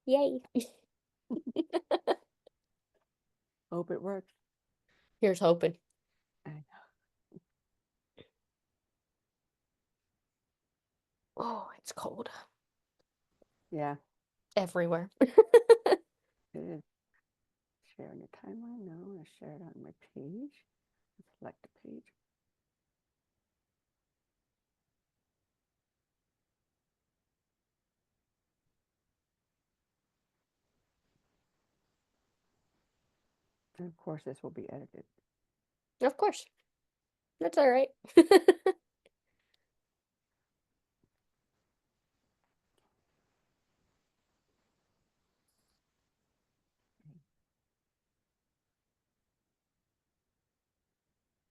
Yay. Hope it works. Here's hoping. I know. Oh, it's cold Yeah, everywhere. it is. Share on your timeline? No, I share it on my page. Select a page. And of course, this will be edited. Of course. That's all right.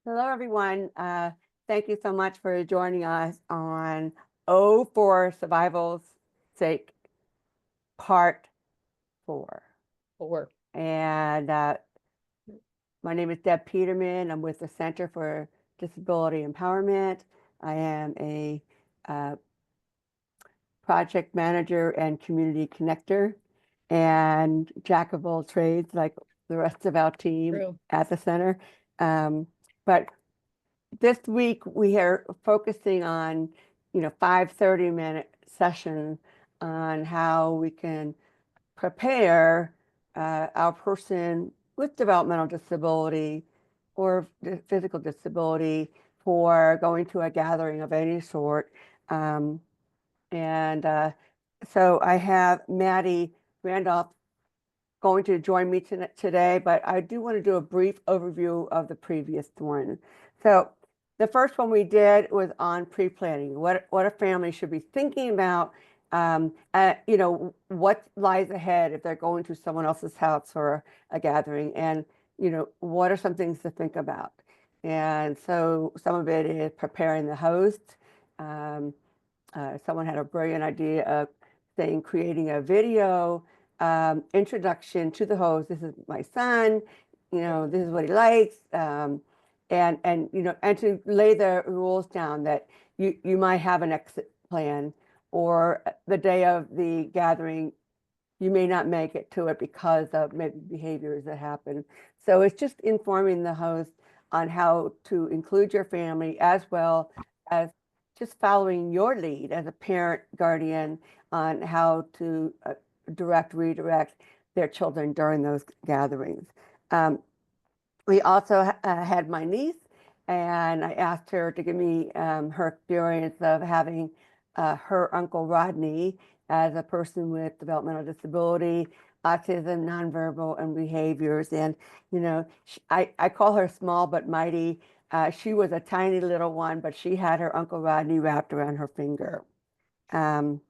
Hello, everyone. Thank you so much for joining us on O for Survival's Sake, Part 4. Or And my name is Deb Peterman. I'm with the Center for Disability Empowerment. I am a project manager and community connector and jack of all trades like the rest of our team True. at the center. But this week we are focusing on, 5 30-minute sessions on how we can prepare our person with developmental disability or physical disability for going to a gathering of any sort. And so I have Maddie Randolph going to join me today, but I do want to do a brief overview of the previous one. So the first one we did was on pre-planning, what a family should be thinking about, what lies ahead if they're going to someone else's house for a gathering, and what are some things to think about. And so some of it is preparing the host. Someone had a brilliant idea of saying, creating a video introduction to the host. This is my son, this is what he likes. And to lay the rules down that you might have an exit plan, or the day of the gathering, you may not make it to it because of maybe behaviors that happen. So it's just informing the host on how to include your family, as well as just following your lead as a parent, guardian, on how to redirect their children during those gatherings. We also had my niece, and I asked her to give me her experience of having her uncle Rodney as a person with developmental disability, autism, nonverbal, and behaviors. And, I call her small but mighty. She was a tiny little one, but she had her Uncle Rodney wrapped around her finger. And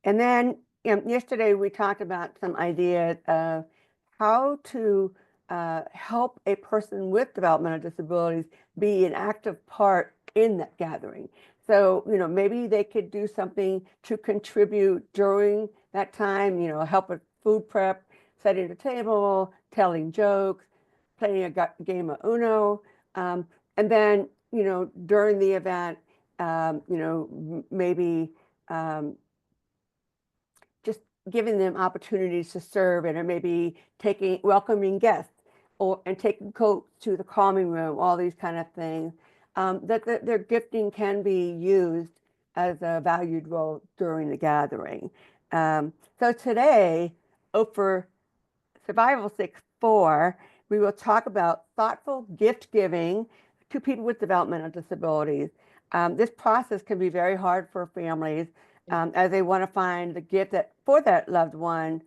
then yesterday we talked about some ideas of how to help a person with developmental disabilities be an active part in that gathering. So, maybe they could do something to contribute during that time, help with food prep, setting the table, telling jokes, playing a game of Uno. And then, during the event, maybe just giving them opportunities to serve, and maybe welcoming guests, and taking coats to the calming room, all these kind of things, that their gifting can be used as a valued role during the gathering. So today, for Survival 6-4, we will talk about thoughtful gift giving to people with developmental disabilities. This process can be very hard for families, as they want to find the gift that for that loved one,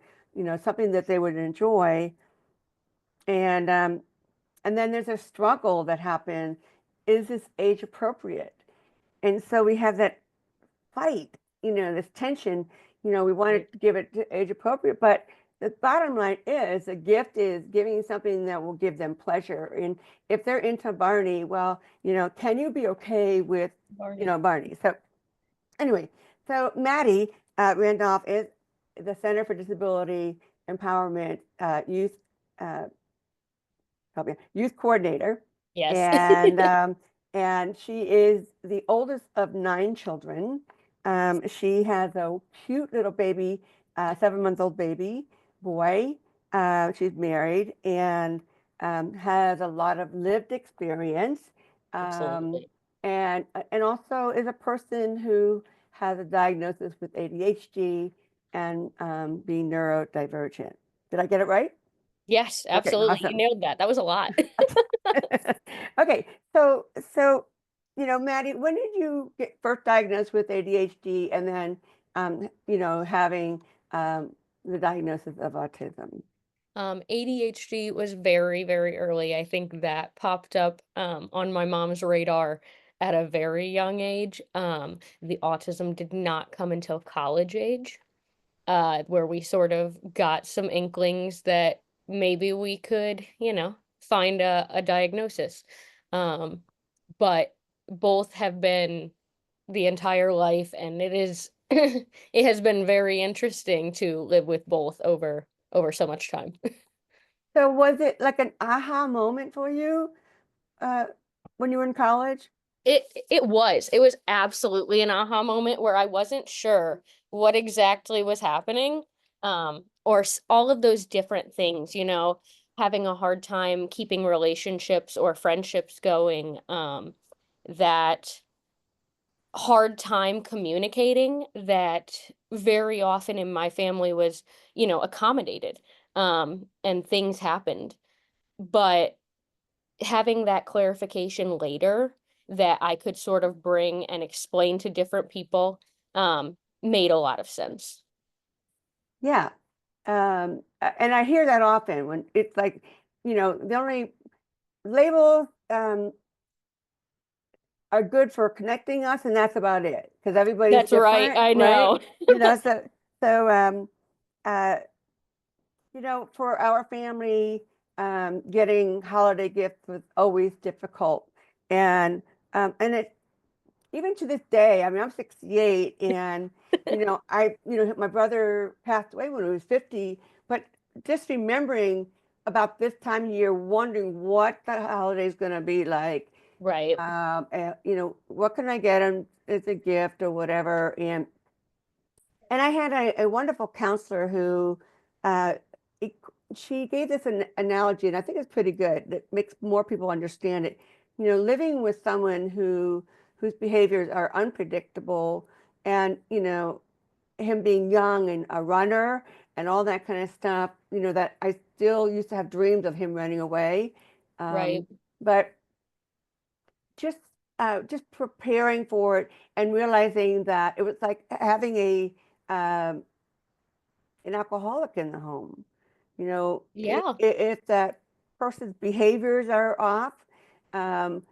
something that they would enjoy. And then there's a struggle that happens. Is this age appropriate? And so we have that fight, this tension. We want to give it to age appropriate, but the bottom line is a gift is giving something that will give them pleasure. And if they're into Barney, well, can you be okay with Barney? So anyway, so Maddie Randolph is the Center for Disability Empowerment youth youth coordinator. Yes. And she is the oldest of 9 children. She has a cute little baby a 7-month-old baby boy. She's married and has a lot of lived experience, um, Absolutely. and also is a person who has a diagnosis with ADHD and being neurodivergent. Did I get it right? Yes, Okay, absolutely. You awesome. nailed that. That was a lot. Okay, so Maddie, when did you get first diagnosed with ADHD and then having um, the diagnosis of autism? ADHD was very, very early. I think that popped up on my mom's radar at a very young age. The autism did not come until college age, where we sort of got some inklings that maybe we could, find a diagnosis. Um, but both have been the entire life, and it is it has been very interesting to live with both over so much time. So was it like an aha moment for you uh, when you were in college? It was absolutely an aha moment where I wasn't sure what exactly was happening, or all of those different things, having a hard time keeping relationships or friendships going, that hard time communicating that very often in my family was, accommodated, and things happened. But having that clarification later that I could sort of bring and explain to different people, made a lot of sense. Yeah. And I hear that often when it's like, the only labels are good for connecting us, and that's about it because everybody's That's right, different, I right? know. So uh, for our family, getting holiday gifts was always difficult, and it even to this day. I mean, I'm 68, and my brother passed away when he was 50, but just remembering about this time of year, wondering what the holiday is going to be like. Right. What can I get him as a gift or whatever, and I had a wonderful counselor who, uh, it, she gave this an analogy, and I think it's pretty good that makes more people understand it. Living with someone whose behaviors are unpredictable, and him being young and a runner and all that kind of stuff. That I still used to have dreams of him running away, Right. but just just preparing for it and realizing that it was like having um, an alcoholic in the home. Yeah. If that person's behaviors are off, um,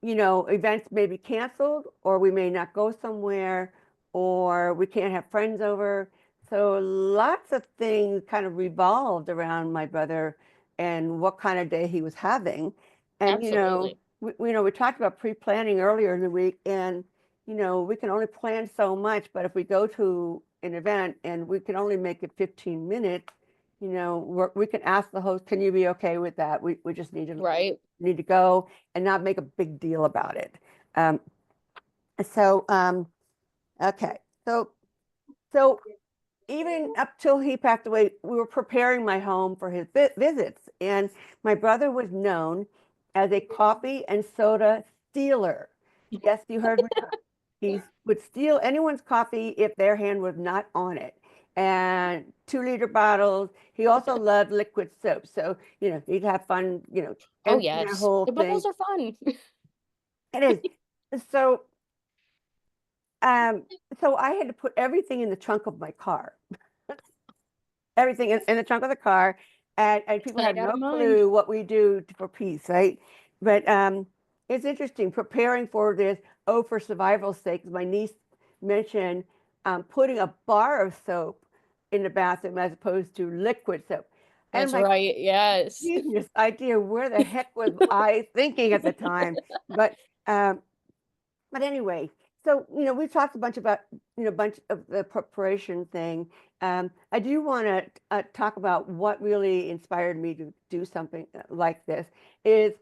events may be canceled, or we may not go somewhere, or we can't have friends over. So lots of things kind of revolved around my brother and what kind of day he was having. And, Absolutely. we talked about pre-planning earlier in the week, and, we can only plan so much, but if we go to an event and we can only make it 15 minutes, we can ask the host, can you be okay with that? We just Right. need to go and not make a big deal about it. Um, so, okay. So even up till he passed away, we were preparing my home for his visits. And my brother was known as a coffee and soda stealer. Yes, you heard me right. He would steal anyone's coffee if their hand was not on it. And 2-liter bottles. He also loved liquid soap. So, he'd have fun, Oh, emptying that yes. whole The thing. bubbles are fun. It is. So, um, so I had to put everything in the trunk of my car, everything in the trunk of the car, and people Sight have out no of mind. clue what we do for peace, right? But it's interesting preparing for this. Oh, for survival's sake, my niece mentioned putting a bar of soap in the bathroom as opposed to liquid soap. And I'm That's like, right. Yes. genius idea. Where the heck was I thinking at the time? But um, But anyway, so we've talked a bunch about bunch of the preparation thing. I do want to talk about what really inspired me to do something like this. Is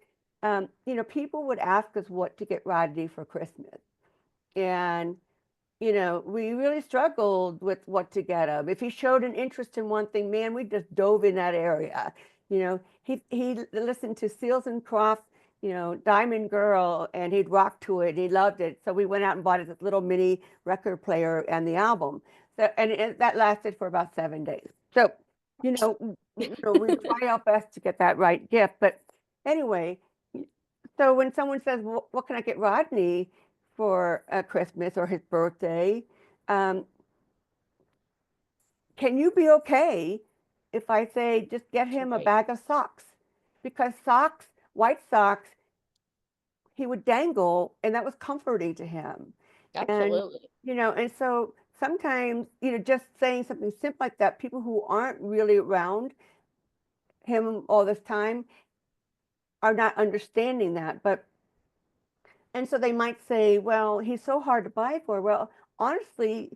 people would ask us what to get Rodney for Christmas, and we really struggled with what to get him. If he showed an interest in one thing, man, we just dove in that area. He listened to Seals and Crofts, Diamond Girl, and he'd rock to it. He loved it. So we went out and bought his little mini record player and the album. So, and that lasted for about 7 days. So, we try our best to get that right gift. But anyway, so when someone says, well, what can I get Rodney for Christmas or his birthday? Um, can you be okay if I say just get him a Right. bag of socks? Because socks, white socks, he would dangle, and that was comforting to him. And, Absolutely. and so sometimes, just saying something simple like that, people who aren't really around him all this time are not understanding that. And so they might say, well, he's so hard to buy for. Well, honestly,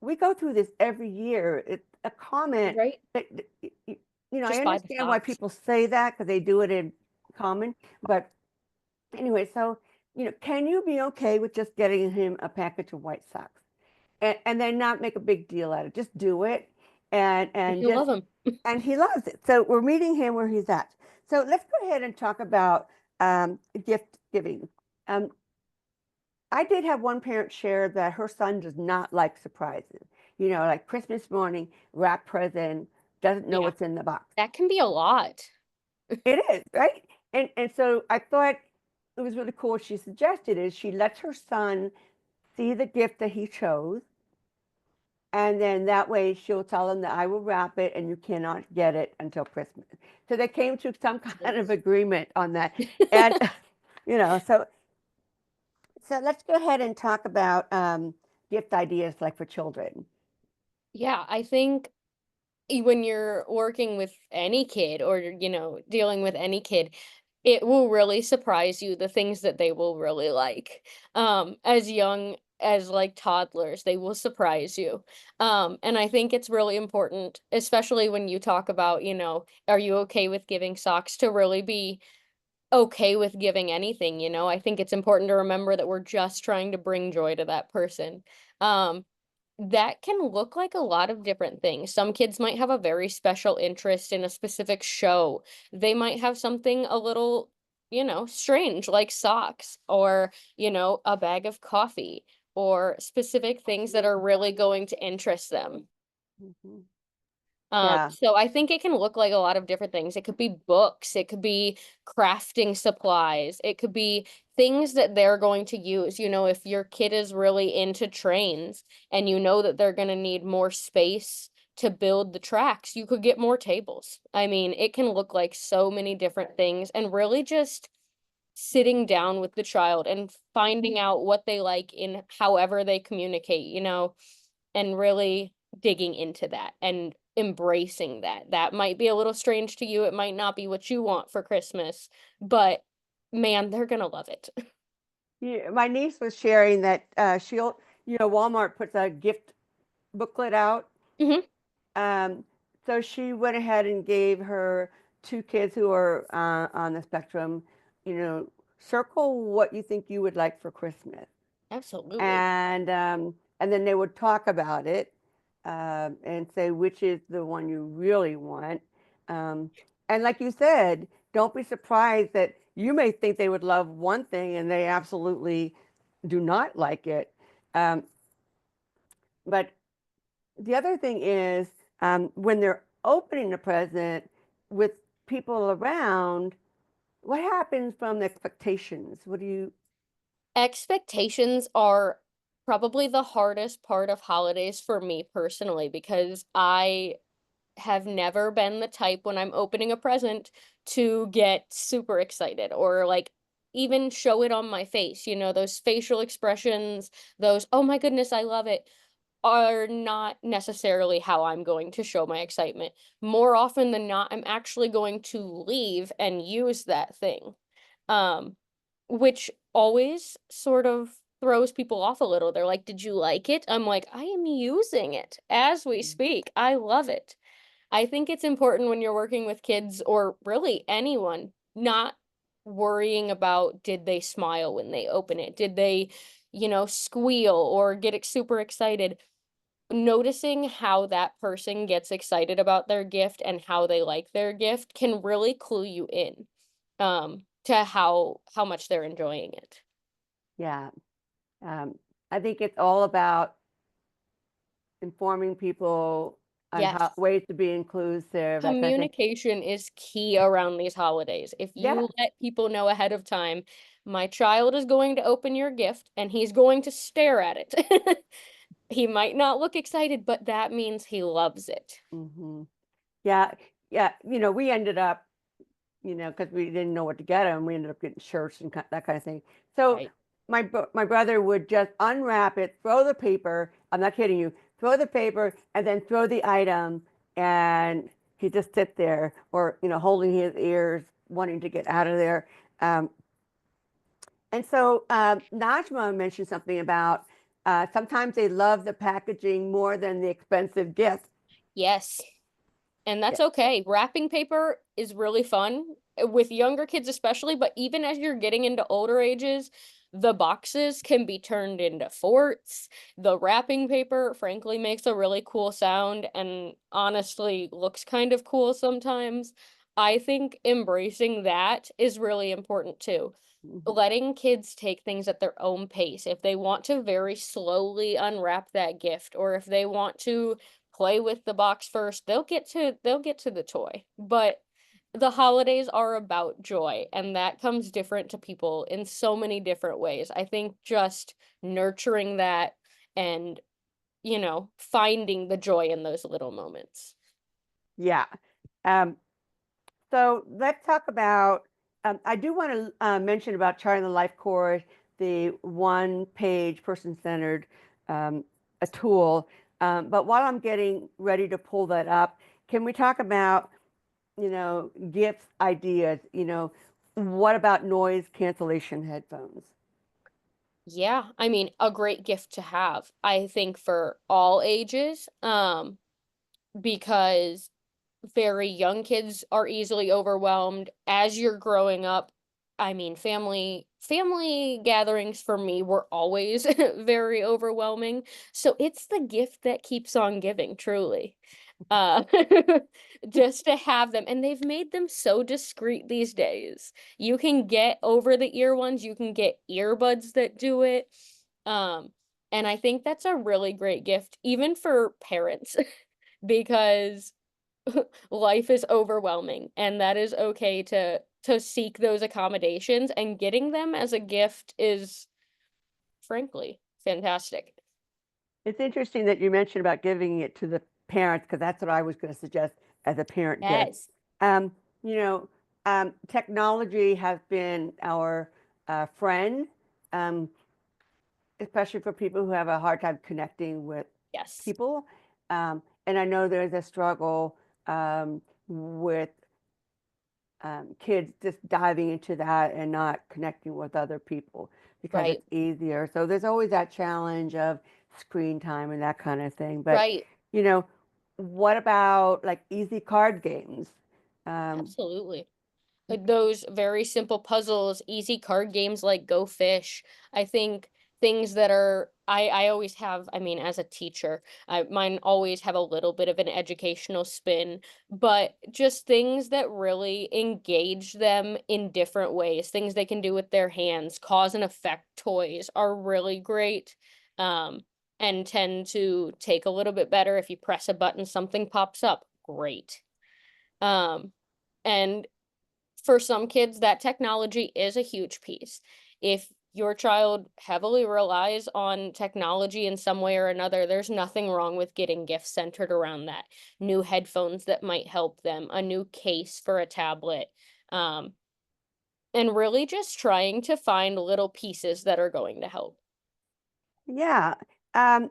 we go through this every year. It's a comment Right. that, I Just buy the understand why socks. people say that because they do it in common. But anyway, so, can you be okay with just getting him a package of white socks and then not make a big deal out of it? Just do it and You just, love them. and he loves it. So we're meeting him where he's at. So let's go ahead and talk about gift giving. Um, I did have one parent share that her son does not like surprises. Like Christmas morning, wrap present, doesn't know Yeah, what's in the box. that can be a lot. It is, right? And so I thought it was really cool. What she suggested is she lets her son see the gift that he chose, and then that way she'll tell him that I will wrap it and you cannot get it until Christmas. So they came to some kind of Nice. agreement on that. And so let's go ahead and talk about gift ideas like for children. Yeah, I think when you're working with any kid or, dealing with any kid, it will really surprise you the things that they will really like. As young as like toddlers, they will surprise you. And I think it's really important, especially when you talk about, are you okay with giving socks, to really be okay with giving anything, I think it's important to remember that we're just trying to bring joy to that person. Um, that can look like a lot of different things. Some kids might have a very special interest in a specific show. They might have something a little, strange, like socks or, a bag of coffee or specific things that are really going to interest them. Mhm. Um, Yeah. so I think it can look like a lot of different things. It could be books, it could be crafting supplies, it could be things that they're going to use. If your kid is really into trains and you know that they're going to need more space to build the tracks, you could get more tables. I mean, it can look like so many different things, and really just sitting down with the child and finding out what they like in however they communicate, and really digging into that and embracing that. That might be a little strange to you. It might not be what you want for Christmas, but man, they're gonna love it. Yeah, my niece was sharing that Walmart puts a gift booklet out. Mhm. Um, so she went ahead and gave her two kids who are on the spectrum, circle what you think you would like for Christmas. Absolutely. And then they would talk about it and say which is the one you really want. Um, and like you said, don't be surprised that you may think they would love one thing and they absolutely do not like it. Um, but the other thing is when they're opening the present with people around, what happens from the expectations? What do you? Expectations are probably the hardest part of holidays for me personally, because I have never been the type when I'm opening a present to get super excited or like even show it on my face. Those facial expressions, those, oh my goodness, I love it, are not necessarily how I'm going to show my excitement. More often than not, I'm actually going to leave and use that thing. Um, which always sort of throws people off a little. They're like, "Did you like it?" I'm like, "I am using it as we speak. I love it." I think it's important when you're working with kids or really anyone, not worrying about, did they smile when they open it? Did they squeal or get super excited. Noticing how that person gets excited about their gift and how they like their gift can really clue you in to how much they're enjoying it. Yeah. Um, I think it's all about informing people on how Yes. ways to be inclusive, that kind of thing. Communication is key around these holidays. If Yeah. you let people know ahead of time, my child is going to open your gift and he's going to stare at it. He might not look excited, but that means he loves it. Hmm. Yeah. Yeah. We ended up, because we didn't know what to get him, we ended up getting shirts and that kind of thing. So Right. my brother would just unwrap it, throw the paper. I'm not kidding you. Throw the paper and then throw the item, and he'd just sit there, or holding his ears, wanting to get out of there. Um, and so Najma mentioned something about sometimes they love the packaging more than the expensive gift. Yes. And Yeah. that's okay. Wrapping paper is really fun with younger kids especially, but even as you're getting into older ages, the boxes can be turned into forts. The wrapping paper, frankly, makes a really cool sound and honestly looks kind of cool sometimes. I think embracing that is really important too. Mhm. Letting kids take things at their own pace. If they want to very slowly unwrap that gift, or if they want to play with the box first, they'll get to the toy. But the holidays are about joy, and that comes different to people in so many different ways. I think just nurturing that and, finding the joy in those little moments. Yeah. Um, So let's talk about. I do want to mention about Charting the Life Course, the one-page person-centered um, a tool. But while I'm getting ready to pull that up, can we talk about gifts ideas? What about noise cancellation headphones? Yeah, I mean, a great gift to have. I think for all ages, because very young kids are easily overwhelmed as you're growing up. I mean, family gatherings for me were always very overwhelming. So it's the gift that keeps on giving, truly. Uh just to have them, and they've made them so discreet these days. You can get over the ear ones, you can get earbuds that do it. Um and I think that's a really great gift even for parents because life is overwhelming, and that is okay to seek those accommodations, and getting them as a gift is frankly fantastic. It's interesting that you mentioned about giving it to the parents, because that's what I was going to suggest as a parent gift. Yes. Um, Technology has been our friend, um, especially for people who have a hard time connecting with Yes. people. And I know there's a struggle with kids just diving into that and not connecting with other people because Right. it's easier. So there's always that challenge of screen time and that kind of thing. But, Right. you know, what about like easy card games? Um, Absolutely. Those very simple puzzles, easy card games like Go Fish. I think things that are I always have, I mean, as a teacher, mine always have a little bit of an educational spin, but just things that really engage them in different ways, things they can do with their hands, cause and effect toys are really great. Um, and tend to take a little bit better if you press a button, something pops up. Great. Um, and for some kids, that technology is a huge piece. If your child heavily relies on technology in some way or another, there's nothing wrong with getting gifts centered around that. New headphones that might help them, a new case for a tablet, um, and really just trying to find little pieces that are going to help. yeah. Um,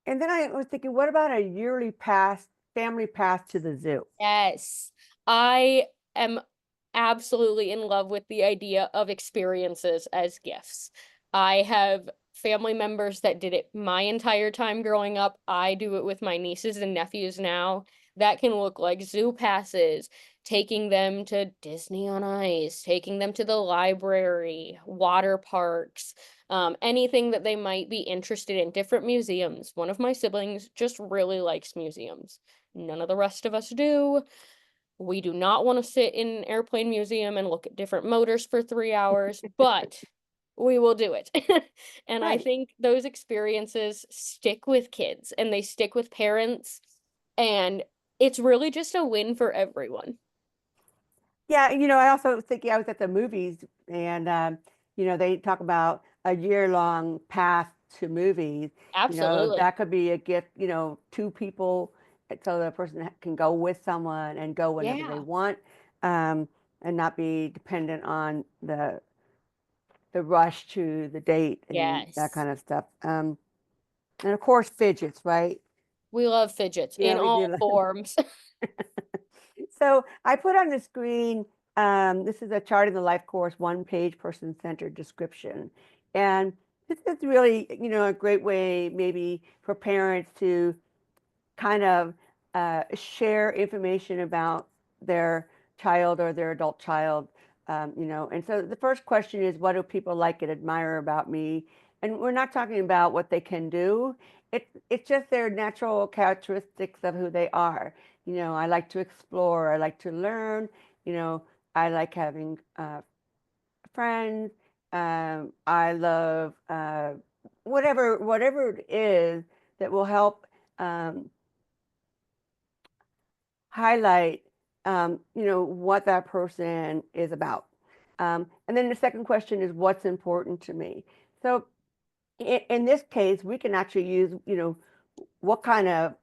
and then I was thinking, what about a yearly pass, family pass to the zoo? Yes, I am absolutely in love with the idea of experiences as gifts. I have family members that did it my entire time growing up. I do it with my nieces and nephews now. That can look like zoo passes, taking them to Disney on Ice, taking them to the library, water parks, anything that they might be interested in, different museums. One of my siblings just really likes museums. None of the rest of us do. We do not want to sit in an airplane museum and look at different motors for 3 hours, but we will do it. And I Right. think those experiences stick with kids and they stick with parents, and it's really just a win for everyone. Yeah, I also was thinking I was at the movies and they talk about a year-long pass to movies. Absolutely. That could be a gift, two people so the person can go with someone and go whenever they Yeah. want, um, and not be dependent on the rush to the date and that Yes. kind of stuff. And of course, fidgets, right? We love fidgets Yeah, in we all do. forms. So I put on the screen, this is a chart in the life course, one page person-centered description. And this is really, a great way maybe for parents to kind of share information about their child or their adult child. And so the first question is, what do people like and admire about me? And we're not talking about what they can do. It's just their natural characteristics of who they are. I like to explore. I like to learn. You know, I like having friends. I love whatever it is that will help um, highlight, what that person is about. And then the second question is, what's important to me? So in this case, we can actually use, what kind of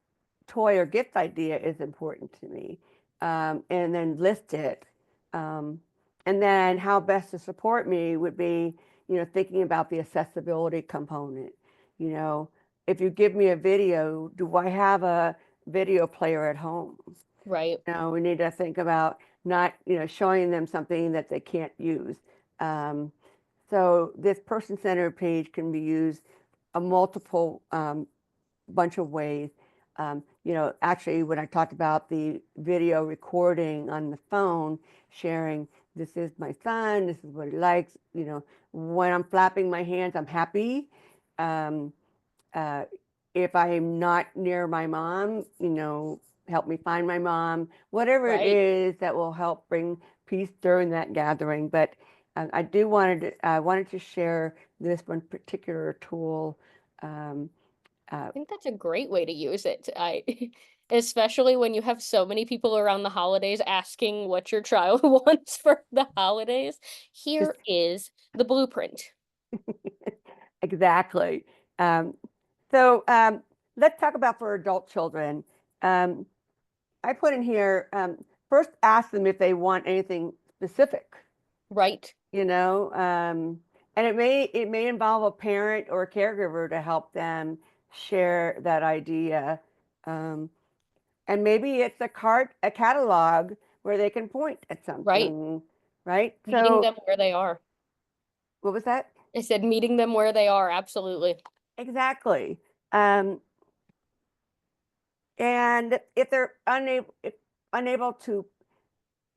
toy or gift idea is important to me, and then list it. Um, and then how best to support me would be, thinking about the accessibility component. You know, if you give me a video, do I have a video player at home? Right. We need to think about not, showing them something that they can't use. Um, so this person-centered page can be used a multiple bunch of ways. Actually, when I talked about the video recording on the phone, sharing, this is my son, this is what he likes, when I'm flapping my hands, I'm happy. Um, uh, if I'm not near my mom, help me find my mom, whatever it Right. is that will help bring peace during that gathering. But I wanted to share this one particular tool. Um, I uh, think that's a great way to use it. I especially when you have so many people around the holidays asking what your child wants for the holidays. just Here is the blueprint. exactly. Um, so let's talk about for adult children. Um, I put in here, first ask them if they want anything specific. Right. you know and it may involve a parent or a caregiver to help them share that idea, um, and maybe it's a catalog where they can point at Right. something, right? Meeting So them where they are. what was that? I said meeting them where they are, absolutely. Exactly. um, and if they're unable to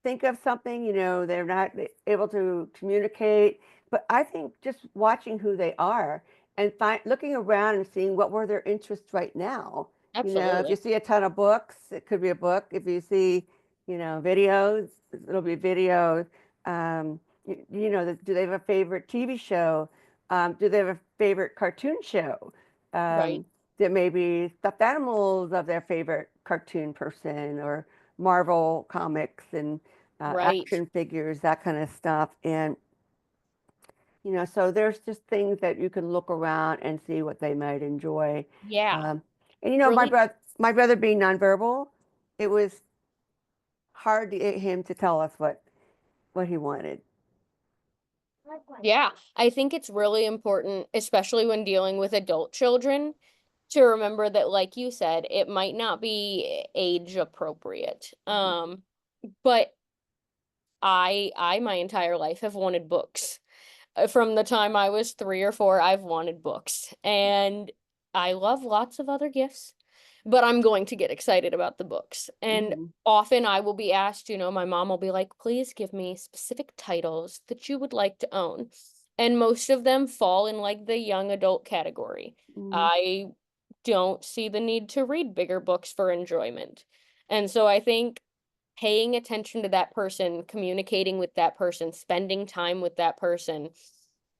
think of something, they're not able to communicate. But I think just watching who they are and looking around and seeing what were their interests right now. If you Absolutely. see a ton of books, it could be a book. If you see, videos, it'll be videos. Do they have a favorite TV show? Do they have a favorite cartoon show? Right. Um, there may be stuffed animals of their favorite cartoon person or Marvel comics and Right. action figures, that kind of stuff. And, so there's just things that you can look around and see what they might enjoy. Yeah. Um, and, Really. my brother being nonverbal, it was hard to get him to tell us what he wanted. Yeah. I think it's really important, especially when dealing with adult children, to remember that, like you said, it might not be age appropriate. But I my entire life have wanted books. From the time I was 3 or 4, I've wanted books. And I love lots of other gifts, but I'm going to get excited about the books. And Mhm. often I will be asked, my mom will be like, please give me specific titles that you would like to own. And most of them fall in like the young adult category. Mhm. I don't see the need to read bigger books for enjoyment. And so I think paying attention to that person, communicating with that person, spending time with that person,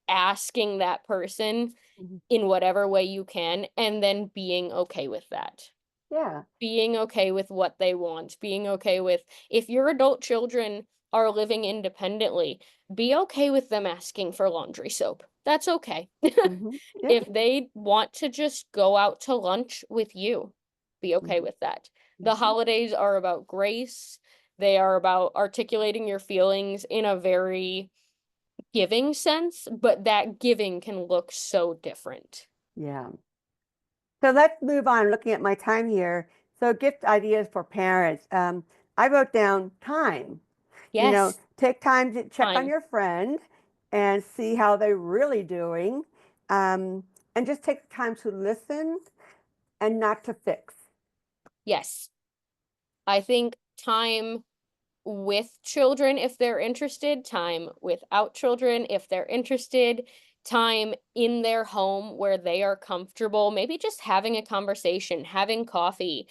asking that person Mhm. in whatever way you can, and then being okay with that. Yeah. Being okay with what they want, being okay with if your adult children are living independently, be okay with them asking for laundry soap. That's okay. Mhm. Yeah. If they want to just go out to lunch with you, be okay Mhm. with that. The Mhm. holidays are about grace. They are about articulating your feelings in a very giving sense, but that giving can look so different. Yeah. So let's move on. Looking at my time here. So gift ideas for parents. I wrote down time. Yes, Take time to check on time. your friend and see how they're really doing. Um, and just take the time to listen and not to fix. Yes. I think time with children if they're interested, time without children if they're interested, time in their home where they are comfortable, maybe just having a conversation, having coffee,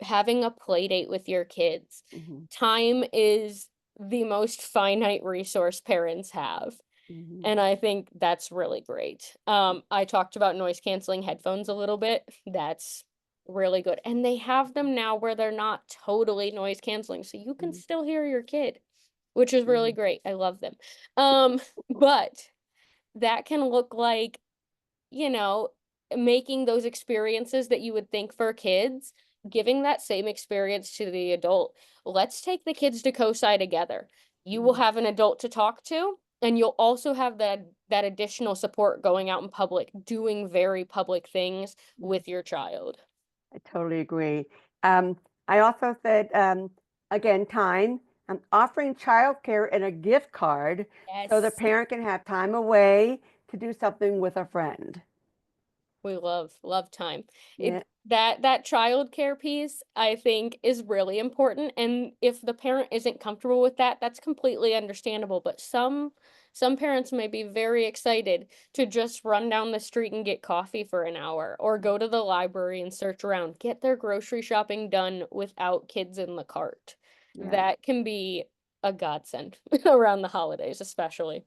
having a play date with your kids. Mhm. Time is the most finite resource parents have. Mhm. And I think that's really great. I talked about noise canceling headphones a little bit. That's really good. And they have them now where they're not totally noise canceling, so you can Mhm. still hear your kid, which is really Mhm. great. I love them. But that can look like, you know, making those experiences that you would think for kids, giving that same experience to the adult. Let's take the kids to COSI together. You will Mhm. have an adult to talk to, and you'll also have that additional support going out in public, doing very public things Mhm. with your child. I totally agree. Um, I also said, again, time. I'm offering childcare and a gift card so the Yes. parent can have time away to do something with a friend. We love time. Yeah. That childcare piece, I think, is really important, and if the parent isn't comfortable with that, that's completely understandable, but some parents may be very excited to just run down the street and get coffee for an hour, or go to the library and search around, get their grocery shopping done without kids in the cart. Yeah. That can be a godsend around the holidays, especially.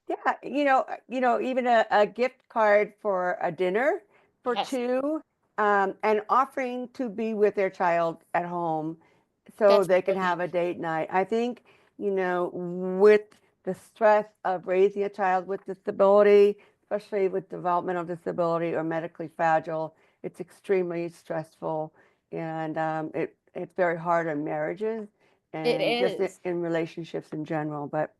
Yeah, even a gift card for a dinner for Yes, two, and offering to be with their child at home so that's they can have a brilliant. date night. I think, with the stress of raising a child with disability, especially with developmental disability or medically fragile, it's extremely stressful, and it's very hard on marriages It and just is. in relationships in general. But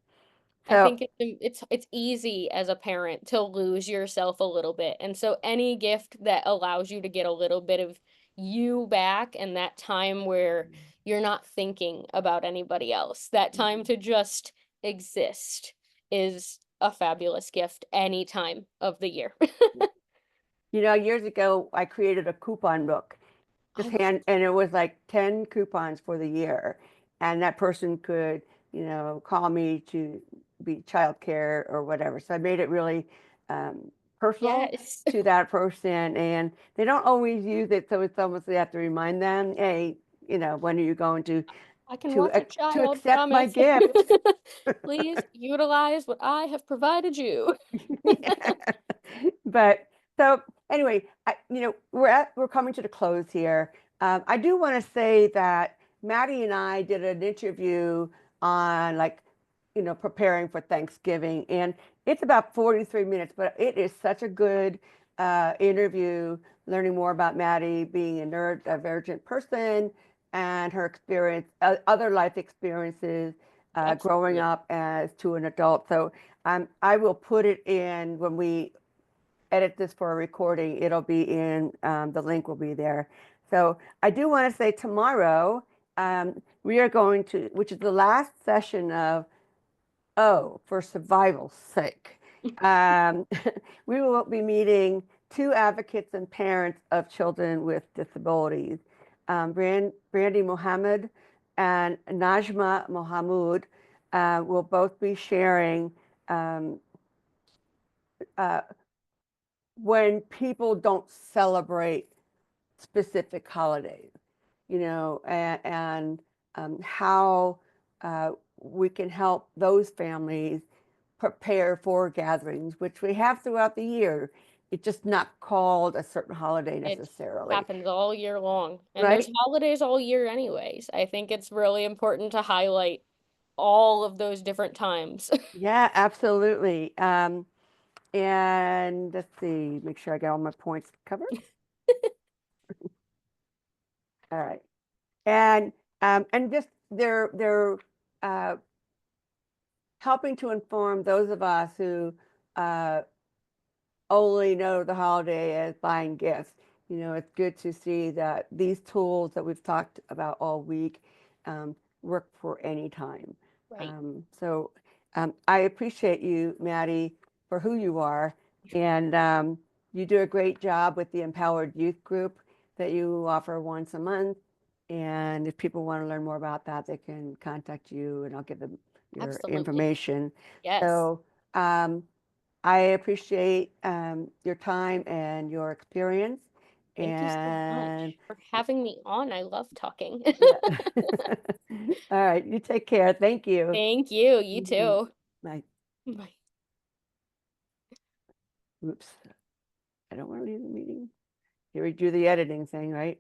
I so. think it's easy as a parent to lose yourself a little bit. And so any gift that allows you to get a little bit of you back and that time where you're not thinking about anybody else, that time to just exist is a fabulous gift any time of the year. Years ago, I created a coupon book, I love and it was like 10 coupons for the year. And that person could, call me to be childcare or whatever. So I made it really personal yes. to that person. And they don't always use it. So it's almost, they have to remind them, hey, when are you going I can to, watch a ac- to child, accept my promise. gift? Please utilize what I have provided you. Yeah. But so anyway, we're coming to the close here. I do want to say that Maddie and I did an interview on like, preparing for Thanksgiving, and it's about 43 minutes, but it is such a good interview, learning more about Maddie being a neurodivergent person and her experience, other life experiences, growing Absolutely. up as to an adult. So I will put it in when we edit this for a recording. It'll be in, the link will be there. So I do want to say tomorrow, we are going to, which is the last session of for survival's sake. Um, we will be meeting two advocates and parents of children with disabilities. Brandy Mohammed and Najma Mohamud will both be sharing uh, when people don't celebrate specific holidays, and how we can help those families prepare for gatherings, which we have throughout the year. It's just not called a certain holiday It necessarily, happens all year long, and there's right? holidays all year anyways. I think it's really important to highlight all of those different times. Yeah, absolutely. And let's see, make sure I got all my points covered. All right. And just they're uh, helping to inform those of us who uh, only know the holiday as buying gifts. It's good to see that these tools that we've talked about all week work for any time. Right. So I appreciate you, Maddie, for who you are. And you do a great job with the Empowered Youth Group that you offer once a month. And if people want to learn more about that, they can contact you and I'll give them your Absolutely. information. Yes. So um, I appreciate your time and your experience. Thank you so And much for having me on. I love talking. yeah. All right. You take care. Thank you. Thank you. You Mhm. too. Bye. Bye. Oops. I don't want to leave the meeting. Here we do the editing thing, right?